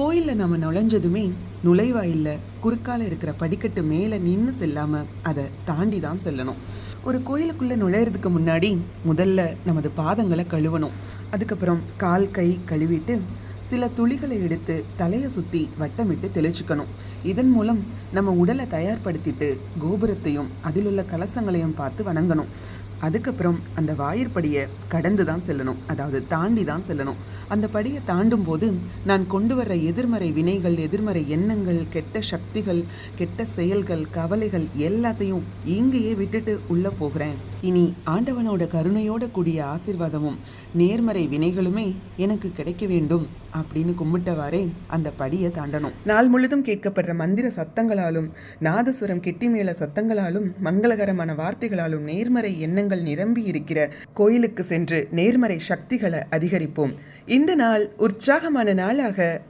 கோயிலில் நம்ம நுழைஞ்சதுமே நுழைவாயில்ல குறுக்கால இருக்கிற படிக்கட்டு மேலே நின்று செல்லாமல் அதை தாண்டி தான் செல்லணும். ஒரு கோயிலுக்குள்ளே நுழையிறதுக்கு முன்னாடி முதல்ல நமது பாதங்களை கழுவணும். அதுக்கப்புறம் கால் கை கழுவிட்டு சில துளிகளை எடுத்து தலையை சுற்றி வட்டமிட்டு தெளிச்சுக்கணும். இதன் மூலம் நம்ம உடலை தயார்படுத்திட்டு கோபுரத்தையும் அதில் உள்ள கலசங்களையும் பார்த்து வணங்கணும். அதுக்கப்புறம் அந்த வாயிற்படியை கடந்து தான் செல்லணும், அதாவது தாண்டி தான் செல்லணும். அந்த படியை தாண்டும் போது நான் கொண்டு வர்ற எதிர்மறை வினைகள், எதிர்மறை எண்ணங்கள், கெட்ட சக்திகள், கெட்ட செயல்கள், கவலைகள் எல்லாத்தையும் இங்கேயே விட்டுட்டு உள்ளே போகிறேன். இனி ஆண்டவனோட கருணையோட கூடிய ஆசீர்வாதமும் நேர்மறை வினைகளுமே எனக்கு கிடைக்க வேண்டும் அப்படின்னு கும்பிட்டவாறே அந்த படியை தாண்டணும். நாள் முழுதும் கேட்கப்படுற மந்திர சத்தங்களாலும் நாதசுரம் கெட்டி மேல சத்தங்களாலும் மங்களகரமான வார்த்தைகளாலும் நேர்மறை எண்ணங்கள் நிரம்பி இருக்கிற கோயிலுக்கு சென்று நேர்மறை சக்திகளை அதிகரிப்போம். இந்த நாள் உற்சாகமான நாளாக